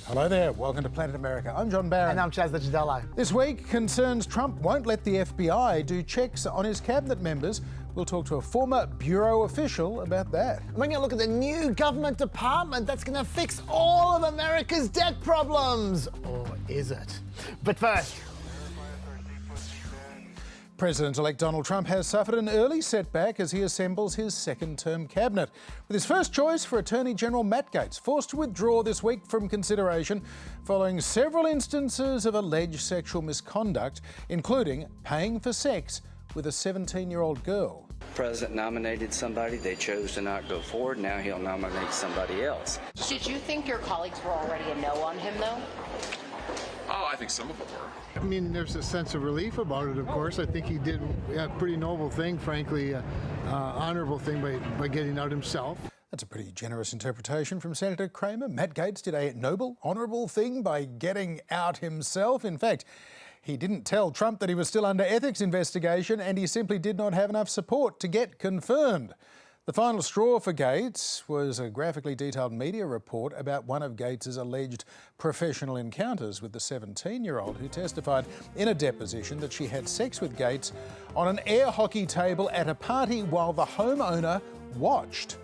Hello there, welcome to Planet America. I'm John Barron. And I'm Licciardello. This week concerns Trump won't let the FBI do checks on his cabinet members. We'll talk to a former bureau official about that. We're going to look at the new government department that's going to fix all of America's debt problems. Or is it? But first... President-elect Donald Trump has suffered an early setback as he assembles his second-term cabinet, with his first choice for Attorney General Matt Gaetz forced to withdraw this week from consideration following several instances of alleged sexual misconduct, including paying for sex with a 17-year-old girl. The president nominated somebody, they chose to not go forward, now he'll nominate somebody else. Did you think your colleagues were already a no on him, though? Oh, I think some of them were. I mean, there's a sense of relief about it, of course. I think he did a pretty noble thing, frankly, honorable thing by getting out himself. That's a pretty generous interpretation from Senator Kramer. Matt Gaetz did a noble, honourable thing by getting out himself. In fact, he didn't tell Trump that he was still under ethics investigation, and he simply did not have enough support to get confirmed. The final straw for Gaetz was a graphically detailed media report about one of Gaetz's alleged professional encounters with the 17-year-old who testified in a deposition that she had sex with Gaetz on an air hockey table at a party while the homeowner watched.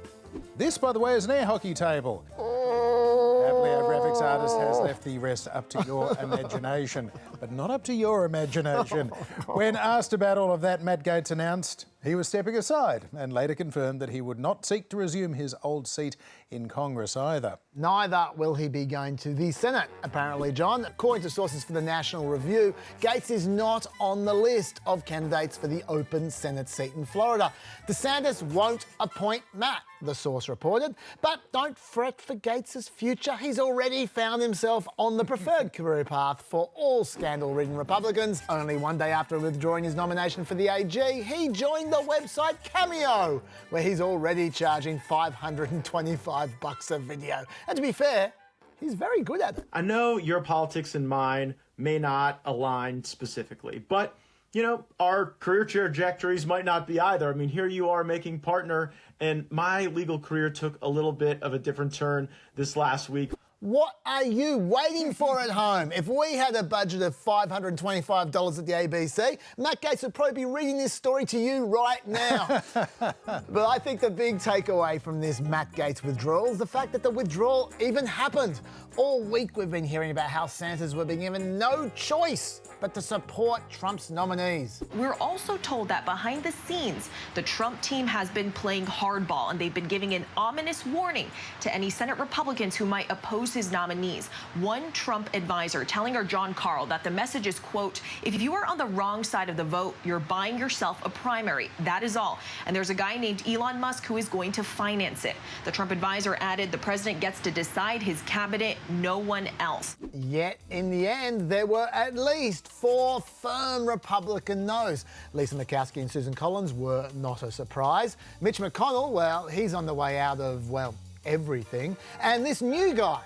This, by the way, is an air hockey table. Happily, our graphics artist has left the rest up to your imagination, but not up to your imagination. When asked about all of that, Matt Gaetz announced he was stepping aside and later confirmed that he would not seek to resume his old seat in Congress either. Neither will he be going to the Senate, apparently, John. According to sources for the National Review, Gaetz is not on the list of candidates for the open Senate seat in Florida. DeSantis won't appoint Matt, the source reported. But don't fret for Gaetz's future. He's already found himself on the preferred career path for all scandal-ridden Republicans. Only one day after withdrawing his nomination for the AG, he joined the website Cameo, where he's already charging $525 a video. And to be fair, he's very good at it. I know your politics and mine may not align specifically, but you know, our career trajectories might not be either. I mean, here you are making partner, and my legal career took a little bit of a different turn this last week. What are you waiting for at home? If we had a budget of $525 at the ABC, Matt Gaetz would probably be reading this story to you right now. But I think the big takeaway from this Matt Gaetz withdrawal is the fact that the withdrawal even happened. All week we've been hearing about how senators were being given no choice but to support Trump's nominees. We're also told that behind the scenes, the Trump team has been playing hardball, and they've been giving an ominous warning to any Senate Republicans who might oppose his nominees. One Trump advisor telling our John Carl that the message is, quote, if you are on the wrong side of the vote, you're buying yourself a primary. That is all. And there's a guy named Elon Musk who is going to finance it. The Trump advisor added the president gets to decide his cabinet, no one else. Yet in the end, there were at least 4 firm Republican no's. Lisa Murkowski and Susan Collins were not a surprise. Mitch McConnell, well, he's on the way out of, well, everything. And this new guy,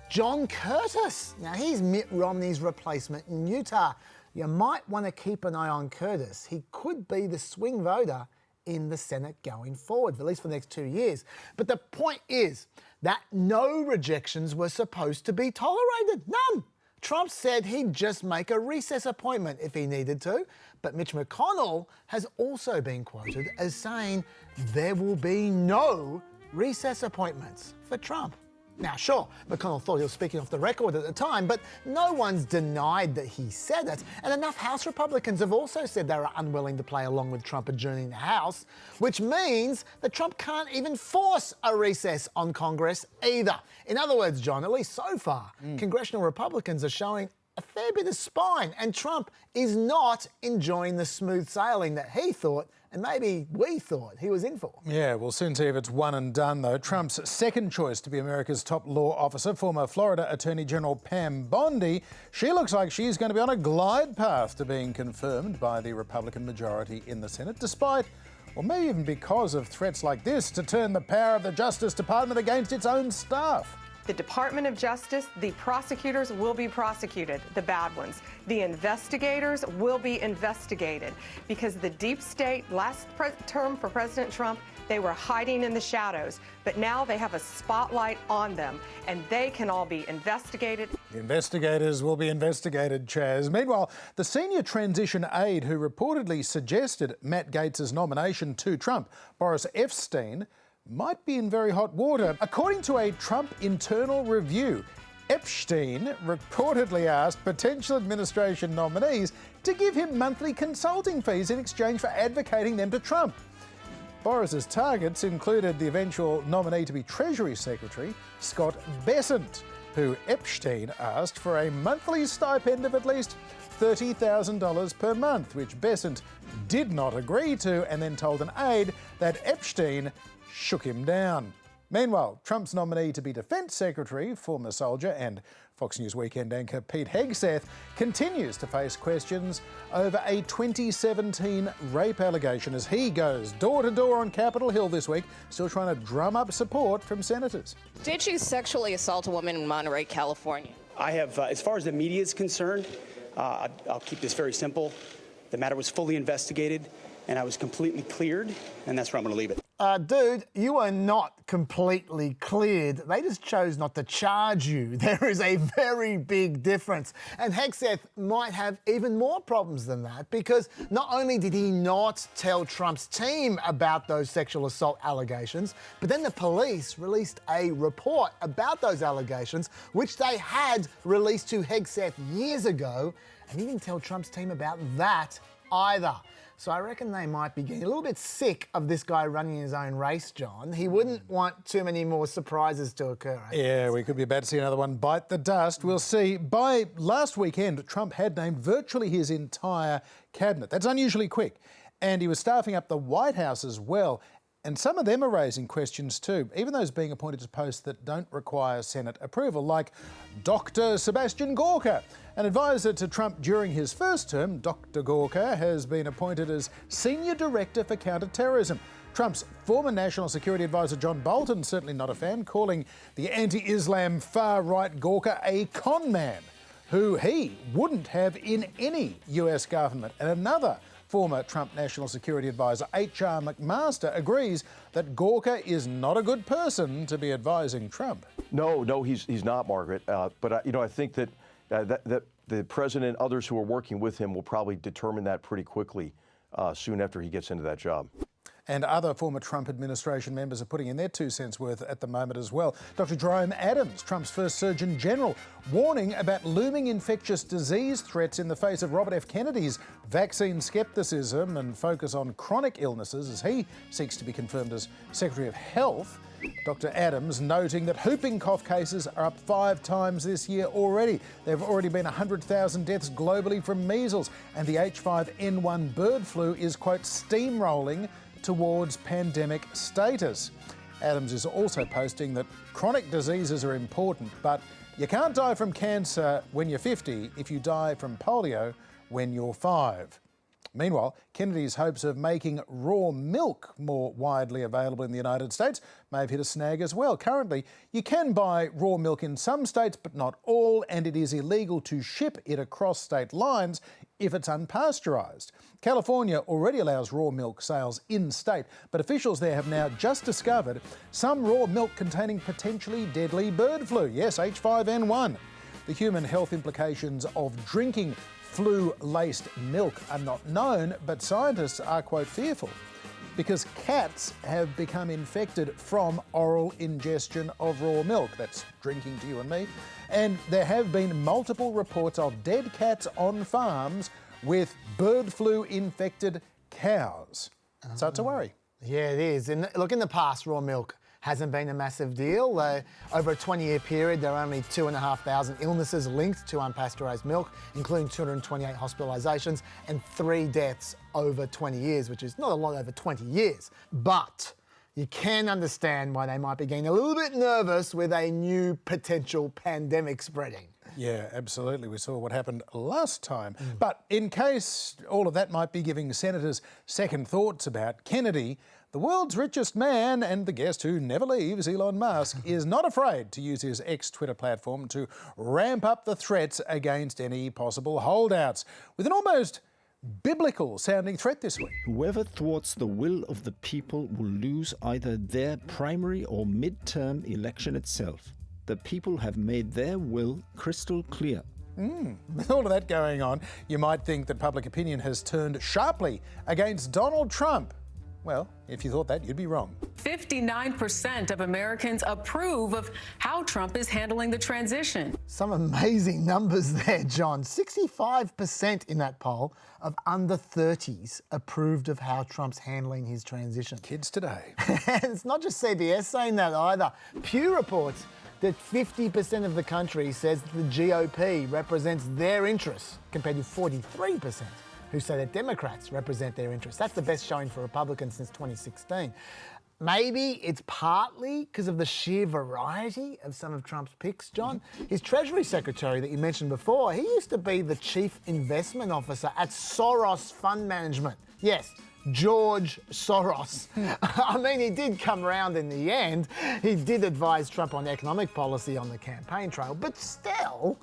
John Curtis. Now, he's Mitt Romney's replacement in Utah. You might want to keep an eye on Curtis. He could be the swing voter in the Senate going forward, at least for the next 2 years. But the point is that no rejections were supposed to be tolerated. None. Trump said he'd just make a recess appointment if he needed to. But Mitch McConnell has also been quoted as saying there will be no recess appointments for Trump. Now, sure, McConnell thought he was speaking off the record at the time, but no one's denied that he said it. And enough House Republicans have also said they are unwilling to play along with Trump adjourning the House, which means that Trump can't even force a recess on Congress either. In other words, John, at least so far, congressional Republicans are showing a fair bit of spine, and Trump is not enjoying the smooth sailing that he thought and maybe we thought he was in for. Yeah, we'll soon see if it's one and done, though. Trump's second choice to be America's top law officer, former Florida Attorney General Pam Bondi, she looks like she's going to be on a glide path to being confirmed by the Republican majority in the Senate, despite, or maybe even because of threats like this, to turn the power of the Justice Department against its own staff. The Department of Justice, the prosecutors will be prosecuted, the bad ones. The investigators will be investigated because the deep state, last term for President Trump, they were hiding in the shadows, but now they have a spotlight on them, and they can all be investigated. The investigators will be investigated, Chaz. Meanwhile, the senior transition aide who reportedly suggested Matt Gaetz' nomination to Trump, Boris Epshteyn, might be in very hot water. According to a Trump internal review, Epshteyn reportedly asked potential administration nominees to give him monthly consulting fees in exchange for advocating them to Trump. Boris's targets included the eventual nominee to be Treasury Secretary, Scott Bessent, who Epshteyn asked for a monthly stipend of at least $30,000 per month, which Bessent did not agree to, and then told an aide that Epshteyn shook him down. Meanwhile, Trump's nominee to be Defence Secretary, former soldier and Fox News Weekend anchor Pete Hegseth, continues to face questions over a 2017 rape allegation as he goes door to door on Capitol Hill this week, still trying to drum up support from senators. Did you sexually assault a woman in Monterey, California? I have, as far as the media is concerned, I'll keep this very simple. The matter was fully investigated and I was completely cleared, and that's where I'm going to leave it. Dude, you are not completely cleared. They just chose not to charge you. There is a very big difference. And Hegseth might have even more problems than that because not only did he not tell Trump's team about those sexual assault allegations, but then the police released a report about those allegations, which they had released to Hegseth years ago, and he didn't tell Trump's team about that either. So I reckon they might be getting a little bit sick of this guy running his own race, John. He wouldn't want too many more surprises to occur. Yeah, we could be about to see another one bite the dust. We'll see. By last weekend, Trump had named virtually his entire cabinet. That's unusually quick. And he was staffing up the White House as well. And some of them are raising questions too, even those being appointed to posts that don't require Senate approval, like Dr. Sebastian Gorka. An advisor to Trump during his first term, Dr. Gorka has been appointed as Senior Director for Counterterrorism. Trump's former National Security Advisor John Bolton, certainly not a fan, calling the anti-Islam far-right Gorka a con man who he wouldn't have in any US government. And another former Trump National Security Advisor H.R. McMaster agrees that Gorka is not a good person to be advising Trump. No, he's not, Margaret. But I think that that the president, others who are working with him, will probably determine that pretty quickly soon after he gets into that job. And other former Trump administration members are putting in their 2 cents worth at the moment as well. Dr. Jerome Adams, Trump's first Surgeon General, warning about looming infectious disease threats in the face of Robert F. Kennedy's vaccine skepticism and focus on chronic illnesses as he seeks to be confirmed as Secretary of Health. Dr. Adams noting that whooping cough cases are up 5 times this year already. There have already been 100,000 deaths globally from measles, and the H5N1 bird flu is, quote, steamrolling towards pandemic status. Adams is also posting that chronic diseases are important, but you can't die from cancer when you're 50 if you die from polio when you're 5. Meanwhile, Kennedy's hopes of making raw milk more widely available in the United States may have hit a snag as well. Currently, you can buy raw milk in some states, but not all, and it is illegal to ship it across state lines if it's unpasteurised. California already allows raw milk sales in-state, but officials there have now just discovered some raw milk containing potentially deadly bird flu. Yes, H5N1. The human health implications of drinking flu-laced milk are not known, but scientists are, quote, fearful because cats have become infected from oral ingestion of raw milk. That's drinking to you and me. And there have been multiple reports of dead cats on farms with bird flu-infected cows. So it's a worry. Yeah, it is. And look, in the past, raw milk hasn't been a massive deal. Over a 20-year period, there are only 2,500 illnesses linked to unpasteurised milk, including 228 hospitalisations and 3 deaths over 20 years, which is not a lot over 20 years. But you can understand why they might be getting a little bit nervous with a new potential pandemic spreading. Yeah, absolutely. We saw what happened last time. But in case all of that might be giving senators second thoughts about Kennedy, the world's richest man and the guest who never leaves, Elon Musk, is not afraid to use his ex-Twitter platform to ramp up the threats against any possible holdouts, with an almost biblical-sounding threat this week. Whoever thwarts the will of the people will lose either their primary or midterm election itself. The people have made their will crystal clear. With all of that going on, you might think that public opinion has turned sharply against Donald Trump. Well, if you thought that, you'd be wrong. 59% of Americans approve of how Trump is handling the transition. Some amazing numbers there, John. 65% in that poll of under 30s approved of how Trump's handling his transition. Kids today. And it's not just CBS saying that either. Pew reports that 50% of the country says that the GOP represents their interests, compared to 43% who say that Democrats represent their interests. That's the best showing for Republicans since 2016. Maybe it's partly because of the sheer variety of some of Trump's picks, John. His Treasury Secretary that you mentioned before, he used to be the Chief Investment Officer at Soros Fund Management. Yes, George Soros. I mean, he did come round in the end. He did advise Trump on economic policy on the campaign trail, but still.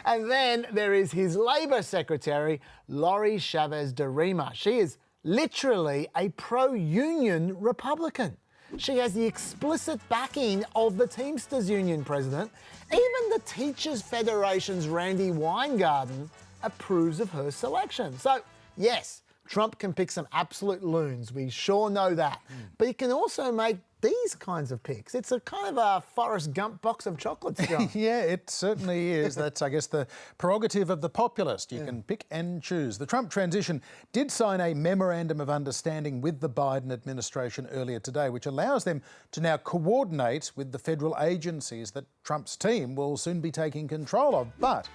And then there is his Labor Secretary, Lori Chavez de Rima. She is literally a pro-union Republican. She has the explicit backing of the Teamsters Union president. Even the Teachers Federation's Randy Weingarten approves of her selection. So, yes, Trump can pick some absolute loons, we sure know that. But he can also make these kinds of picks. It's a kind of a Forrest Gump box of chocolates, John. Yeah, it certainly is. That's, I guess, the prerogative of the populist. You can pick and choose. The Trump transition did sign a memorandum of understanding with the Biden administration earlier today, which allows them to now coordinate with the federal agencies that Trump's team will soon be taking control of. But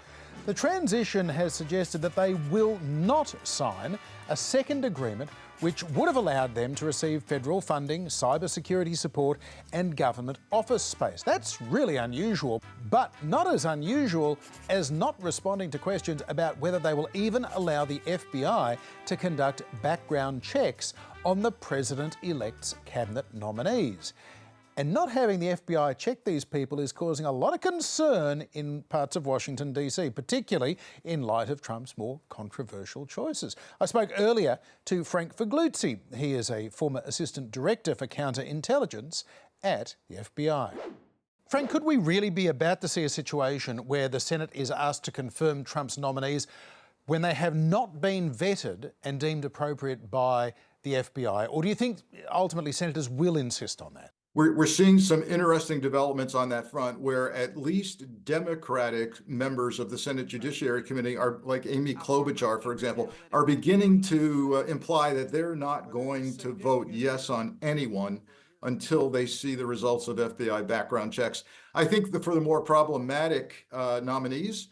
the transition has suggested that they will not sign a second agreement which would have allowed them to receive federal funding, cybersecurity support and government office space. That's really unusual, but not as unusual as not responding to questions about whether they will even allow the FBI to conduct background checks on the president-elect's cabinet nominees. And not having the FBI check these people is causing a lot of concern in parts of Washington, D.C., particularly in light of Trump's more controversial choices. I spoke earlier to Frank Figliuzzi. He is a former Assistant Director for Counterintelligence at the FBI. Frank, could we really be about to see a situation where the Senate is asked to confirm Trump's nominees when they have not been vetted and deemed appropriate by the FBI? Or do you think ultimately senators will insist on that? We're seeing some interesting developments on that front where at least Democratic members of the Senate Judiciary Committee are, like Amy Klobuchar, for example, are beginning to imply that they're not going to vote yes on anyone until they see the results of FBI background checks. I think for the more problematic nominees,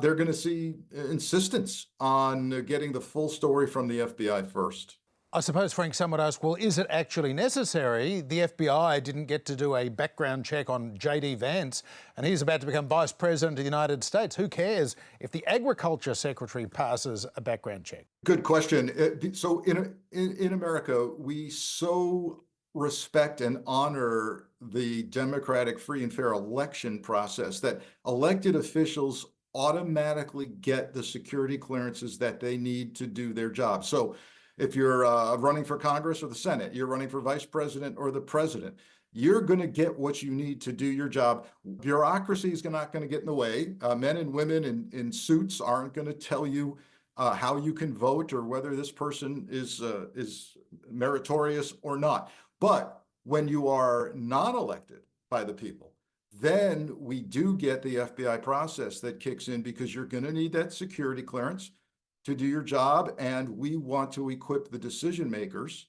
they're going to see insistence on getting the full story from the FBI first. I suppose, Frank, some would ask, well, is it actually necessary? The FBI didn't get to do a background check on J.D. Vance, and he's about to become Vice President of the United States. Who cares if the Agriculture Secretary passes a background check? Good question. So in America, we so respect and honor the democratic, free and fair election process that elected officials automatically get the security clearances that they need to do their job. So if you're running for Congress or the Senate, you're running for vice president or the president, you're going to get what you need to do your job. Bureaucracy is not going to get in the way. Men and women in suits aren't going to tell you how you can vote or whether this person is meritorious or not. But when you are not elected by the people, then we do get the FBI process that kicks in because you're going to need that security clearance to do your job, and we want to equip the decision makers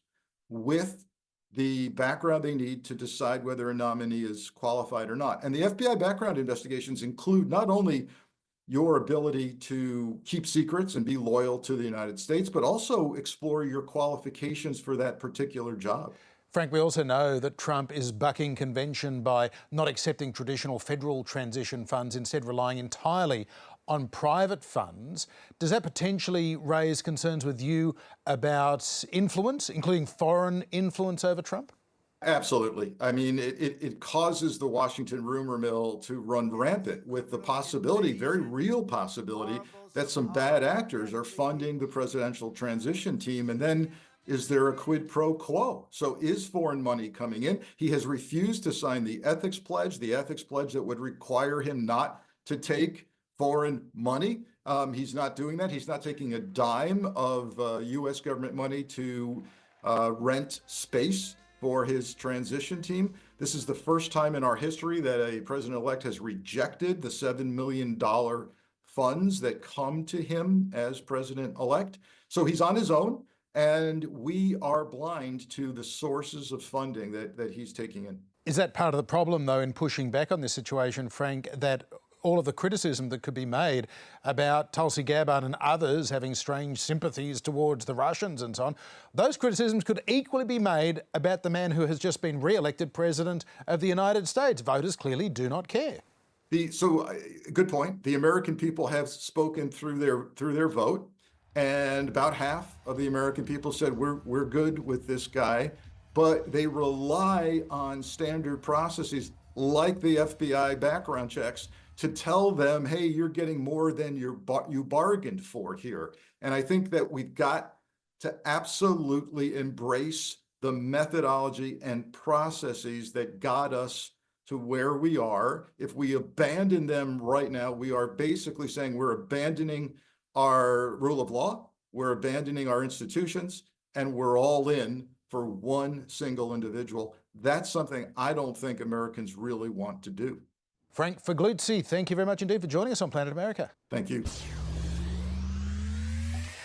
with the background they need to decide whether a nominee is qualified or not. And the FBI background investigations include not only your ability to keep secrets and be loyal to the United States, but also explore your qualifications for that particular job. Frank, we also know that Trump is bucking convention by not accepting traditional federal transition funds, instead relying entirely on private funds. Does that potentially raise concerns with you about influence, including foreign influence over Trump? Absolutely. I mean, it causes the Washington rumor mill to run rampant with the possibility, very real possibility, that some bad actors are funding the presidential transition team. And then is there a quid pro quo? So is foreign money coming in? He has refused to sign the ethics pledge that would require him not to take foreign money. He's not doing that. He's not taking a dime of U.S. government money to rent space for his transition team. This is the first time in our history that a president-elect has rejected the $7 million funds that come to him as president-elect. So he's on his own, and we are blind to the sources of funding that he's taking in. Is that part of the problem, though, in pushing back on this situation, Frank, that all of the criticism that could be made about Tulsi Gabbard and others having strange sympathies towards the Russians and so on, those criticisms could equally be made about the man who has just been re-elected president of the United States? Voters clearly do not care. Good point. The American people have spoken through their vote, and about half of the American people said we're good with this guy, but they rely on standard processes like the FBI background checks to tell them, hey, you're getting more than you bargained for here. And I think that we've got to absolutely embrace the methodology and processes that got us to where we are. If we abandon them right now, we are basically saying we're abandoning our rule of law, we're abandoning our institutions, and we're all in for one single individual. That's something I don't think Americans really want to do. Frank Figliuzzi, thank you very much indeed for joining us on Planet America. Thank you.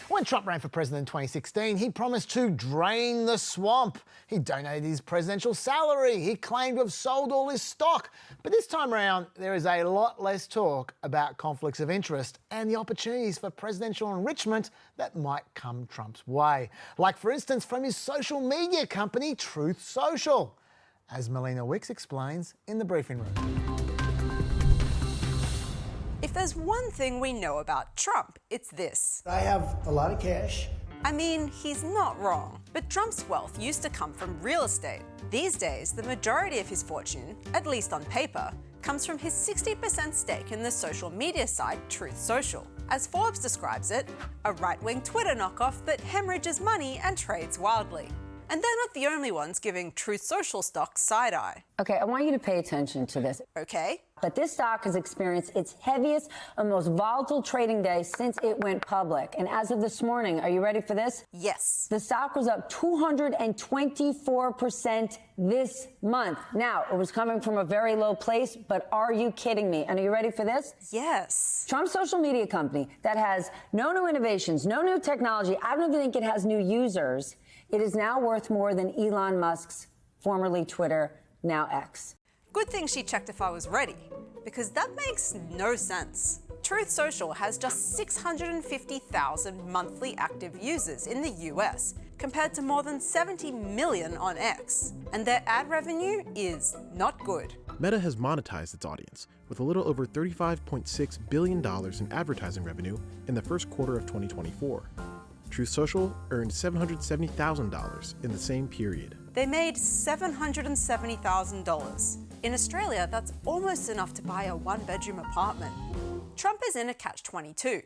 When Trump ran for president in 2016, he promised to drain the swamp. He donated his presidential salary. He claimed to have sold all his stock. But this time around, there is a lot less talk about conflicts of interest and the opportunities for presidential enrichment that might come Trump's way. Like, for instance, from his social media company, Truth Social, as Melina Wicks explains in the briefing room. If there's one thing we know about Trump, it's this. I have a lot of cash. I mean, he's not wrong. But Trump's wealth used to come from real estate. These days, the majority of his fortune, at least on paper, comes from his 60% stake in the social media site Truth Social. As Forbes describes it, a right-wing Twitter knockoff that hemorrhages money and trades wildly. And they're not the only ones giving Truth Social stock side-eye. Okay, I want you to pay attention to this. Okay. But this stock has experienced its heaviest and most volatile trading day since it went public. And as of this morning, are you ready for this? Yes. The stock was up 224% this month. Now, it was coming from a very low place, but are you kidding me? And are you ready for this? Yes. Trump's social media company that has no new innovations, no new technology, I don't even think it has new users. It is now worth more than Elon Musk's, formerly Twitter, now X. Good thing she checked if I was ready, because that makes no sense. Truth Social has just 650,000 monthly active users in the US, compared to more than 70 million on X. And their ad revenue is not good. Meta has monetized its audience with a little over $35.6 billion in advertising revenue in the first quarter of 2024. Truth Social earned $770,000 in the same period. They made $770,000. In Australia, that's almost enough to buy a one-bedroom apartment. Trump is in a catch-22.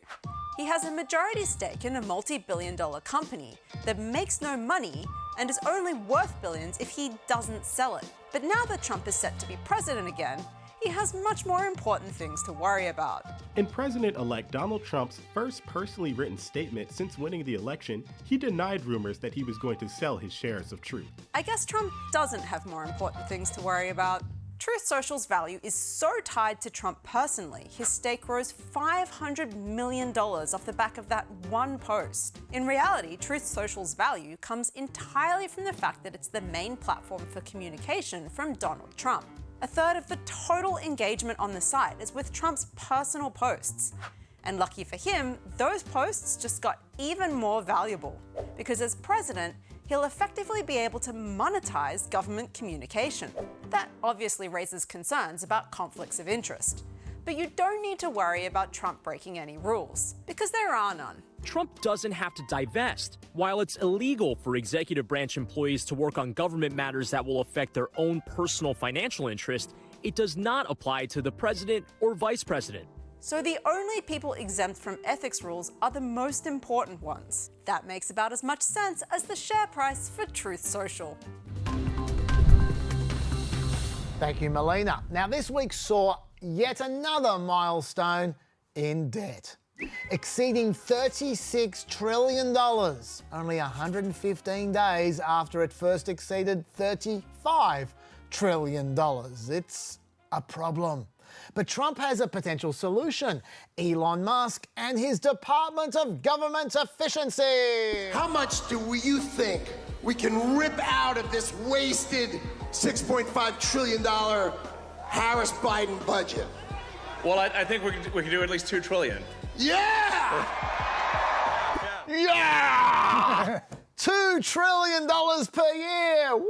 He has a majority stake in a multi-billion-dollar company that makes no money and is only worth billions if he doesn't sell it. But now that Trump is set to be president again, he has much more important things to worry about. In President-elect Donald Trump's first personally written statement since winning the election, he denied rumors that he was going to sell his shares of Truth. I guess Trump doesn't have more important things to worry about. Truth Social's value is so tied to Trump personally, his stake rose $500 million off the back of that one post. In reality, Truth Social's value comes entirely from the fact that it's the main platform for communication from Donald Trump. A third of the total engagement on the site is with Trump's personal posts. And lucky for him, those posts just got even more valuable, because as president, he'll effectively be able to monetize government communication. That obviously raises concerns about conflicts of interest. But you don't need to worry about Trump breaking any rules, because there are none. Trump doesn't have to divest. While it's illegal for executive branch employees to work on government matters that will affect their own personal financial interest, it does not apply to the president or vice president. So the only people exempt from ethics rules are the most important ones. That makes about as much sense as the share price for Truth Social. Thank you, Melina. Now, this week saw yet another milestone in debt, exceeding $36 trillion, only 115 days after it first exceeded $35 trillion. It's a problem. But Trump has a potential solution. Elon Musk and his Department of Government Efficiency. How much do you think we can rip out of this wasted $6.5 trillion Harris-Biden budget? Well, I think we can do at least $2 trillion. Yeah! Yeah! $2 trillion per year. Woo!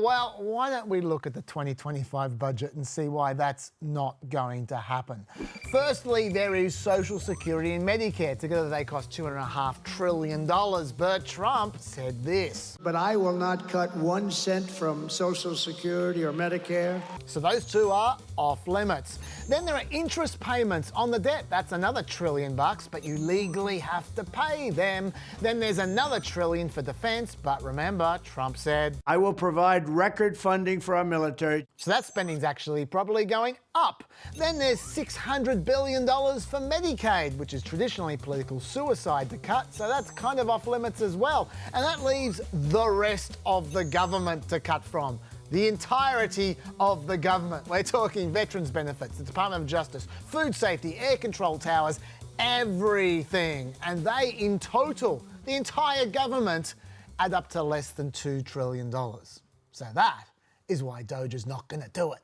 Well, why don't we look at the 2025 budget and see why that's not going to happen? Firstly, there is Social Security and Medicare. Together they cost $2.5 trillion. But Trump said this. But I will not cut 1 cent from Social Security or Medicare. So those two are off limits. Then there are interest payments on the debt. That's another $1 trillion, but you legally have to pay them. Then there's another $1 trillion for defense, but remember, Trump said, I will provide record funding for our military. So that spending's actually probably going up. Then there's $600 billion for Medicaid, which is traditionally political suicide to cut, so that's kind of off limits as well. And that leaves the rest of the government to cut from. The entirety of the government. We're talking veterans benefits, the Department of Justice, food safety, air control towers, everything. And they, in total, the entire government, add up to less than $2 trillion. So that is why DOGE is not going to do it.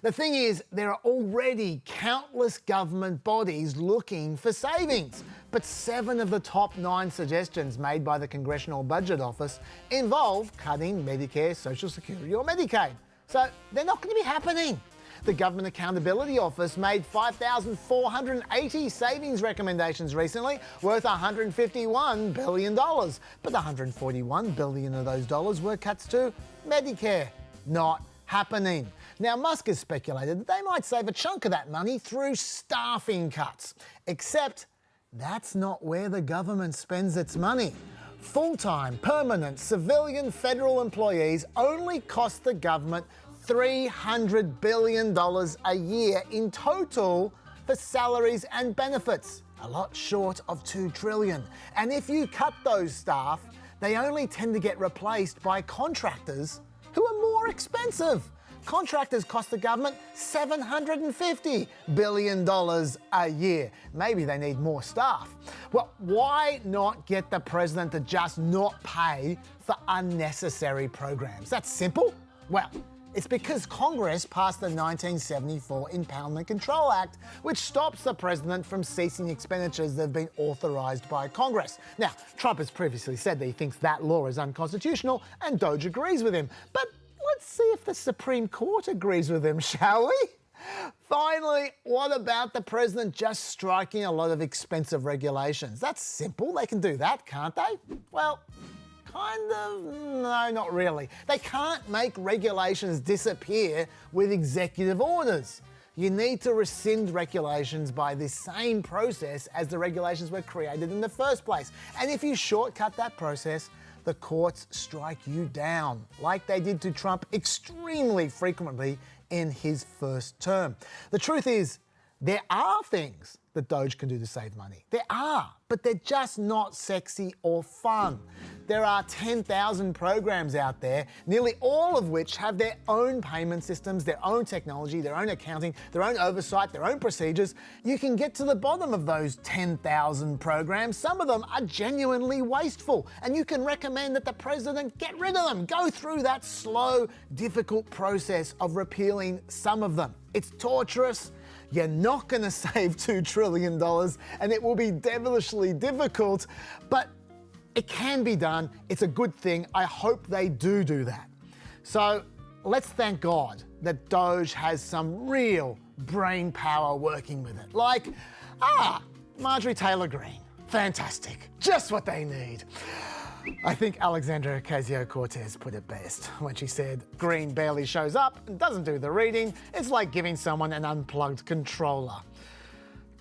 The thing is, there are already countless government bodies looking for savings, but 7 of the top 9 suggestions made by the Congressional Budget Office involve cutting Medicare, Social Security or Medicaid. So they're not going to be happening. The Government Accountability Office made 5,480 savings recommendations recently, worth $151 billion. But $141 billion of those dollars were cuts to Medicare. Not happening. Now, Musk has speculated that they might save a chunk of that money through staffing cuts. Except that's not where the government spends its money. Full-time, permanent, civilian federal employees only cost the government $300 billion a year in total for salaries and benefits, a lot short of $2 trillion. And if you cut those staff, they only tend to get replaced by contractors who are more expensive. Contractors cost the government $750 billion a year. Maybe they need more staff. Well, why not get the president to just not pay for unnecessary programs? That's simple. Well, it's because Congress passed the 1974 Impoundment Control Act, which stops the president from ceasing expenditures that have been authorised by Congress. Now, Trump has previously said that he thinks that law is unconstitutional, and DOGE agrees with him. But let's see if the Supreme Court agrees with him, shall we? Finally, what about the president just striking a lot of expensive regulations? That's simple. They can do that, can't they? Well, kind of. No, not really. They can't make regulations disappear with executive orders. You need to rescind regulations by the same process as the regulations were created in the first place. And if you shortcut that process, the courts strike you down, like they did to Trump extremely frequently in his first term. The truth is, there are things that DOGE can do to save money. There are, but they're just not sexy or fun. There are 10,000 programs out there, nearly all of which have their own payment systems, their own technology, their own accounting, their own oversight, their own procedures. You can get to the bottom of those 10,000 programs. Some of them are genuinely wasteful, and you can recommend that the president get rid of them. Go through that slow, difficult process of repealing some of them. It's torturous. You're not going to save $2 trillion, and it will be devilishly difficult, but It can be done. It's a good thing. I hope they do that. So let's thank God that DOGE has some real brain power working with it. Like, Marjorie Taylor Greene. Fantastic. Just what they need. I think Alexandra Ocasio-Cortez put it best when she said, Greene barely shows up and doesn't do the reading. It's like giving someone an unplugged controller.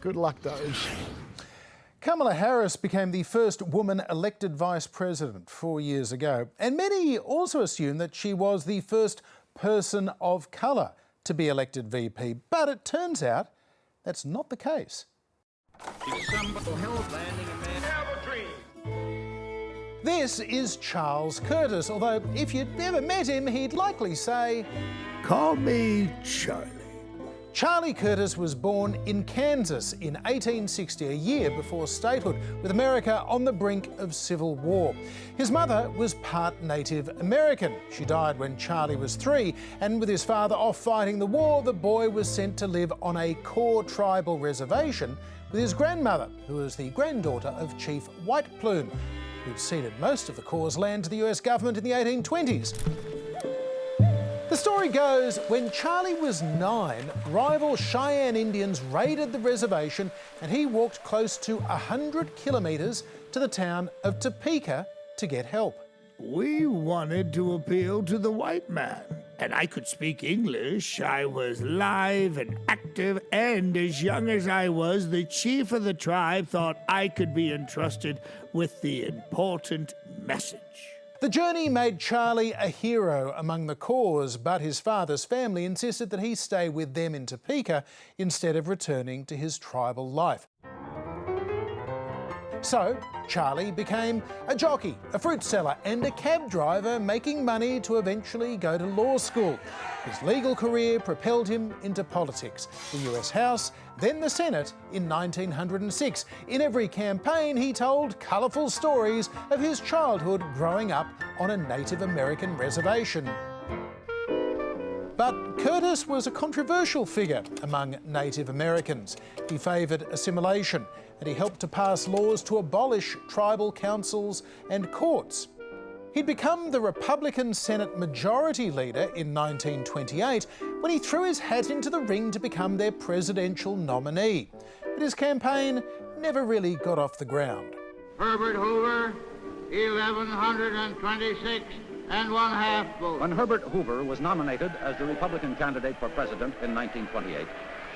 Good luck, DOGE. Kamala Harris became the first woman elected vice president 4 years ago, and many also assume that she was the first person of colour to be elected VP, but it turns out that's not the case. This is Charles Curtis, although if you'd never met him, he'd likely say, "Call me Charlie." Charlie Curtis was born in Kansas in 1860, a year before statehood, with America on the brink of civil war. His mother was part Native American. She died when Charlie was 3, and with his father off fighting the war, the boy was sent to live on a core tribal reservation with his grandmother, who was the granddaughter of Chief White Plume, who'd ceded most of the Corps' land to the US government in the 1820s. The story goes, when Charlie was 9, rival Cheyenne Indians raided the reservation and he walked close to 100 kilometres to the town of Topeka to get help. We wanted to appeal to the white man, and I could speak English. I was live and active, and as young as I was, the chief of the tribe thought I could be entrusted with the important message. The journey made Charlie a hero among the Corps, but his father's family insisted that he stay with them in Topeka instead of returning to his tribal life. So, Charlie became a jockey, a fruit seller and a cab driver, making money to eventually go to law school. His legal career propelled him into politics, the US House, then the Senate in 1906. In every campaign, he told colourful stories of his childhood growing up on a Native American reservation. But Curtis was a controversial figure among Native Americans. He favoured assimilation, and he helped to pass laws to abolish tribal councils and courts. He'd become the Republican Senate Majority Leader in 1928 when he threw his hat into the ring to become their presidential nominee. But his campaign never really got off the ground. Herbert Hoover, 1,126 and 1/2 votes. When Herbert Hoover was nominated as the Republican candidate for president in 1928,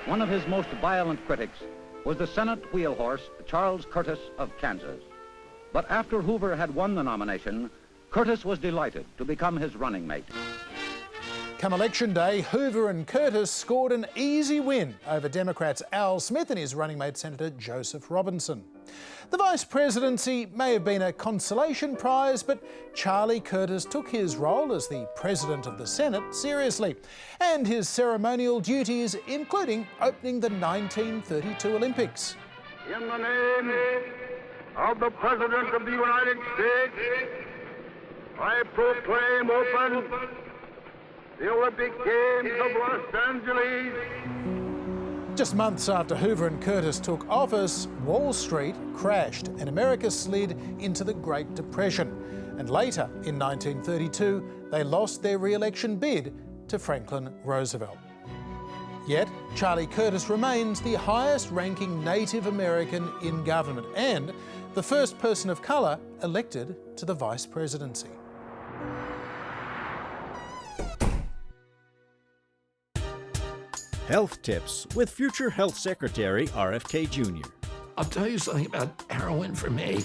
one of his most violent critics was the Senate wheelhorse Charles Curtis of Kansas. But after Hoover had won the nomination, Curtis was delighted to become his running mate. Come Election Day, Hoover and Curtis scored an easy win over Democrats Al Smith and his running mate Senator Joseph Robinson. The vice presidency may have been a consolation prize, but Charlie Curtis took his role as the president of the Senate seriously, and his ceremonial duties, including opening the 1932 Olympics. In the name of the President of the United States, I proclaim open the Olympic Games of Los Angeles. Just months after Hoover and Curtis took office, Wall Street crashed and America slid into the Great Depression. And later, in 1932, they lost their re-election bid to Franklin Roosevelt. Yet, Charlie Curtis remains the highest-ranking Native American in government and the first person of colour elected to the vice presidency. Health tips with future Health Secretary RFK Jr. I'll tell you something about heroin for me.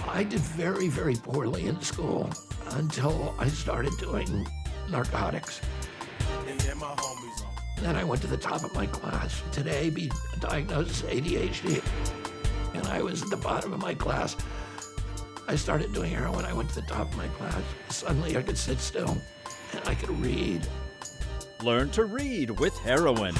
I did very, very poorly in school until I started doing narcotics. Then I went to the top of my class. Today, be diagnosed as ADHD. And I was at the bottom of my class. I started doing heroin. I went to the top of my class. Suddenly I could sit still and I could read. Learn to read with heroin.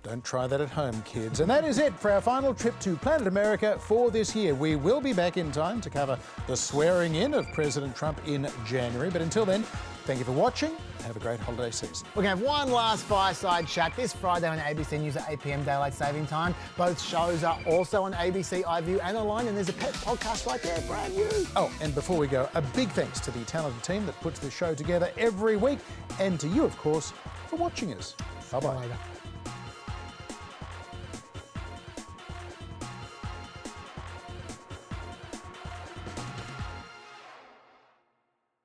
Don't try that at home, kids. And that is it for our final trip to Planet America for this year. We will be back in time to cover the swearing in of President Trump in January. But until then, thank you for watching. Have a great holiday season. We're going to have one last fireside chat this Friday on ABC News at 8 p.m. Daylight Saving Time. Both shows are also on ABC iView and online, and there's a pet podcast right there, brand new. Oh, and before we go, a big thanks to the talented team that puts the show together every week, and to you, of course, for watching us. Bye-bye. Later.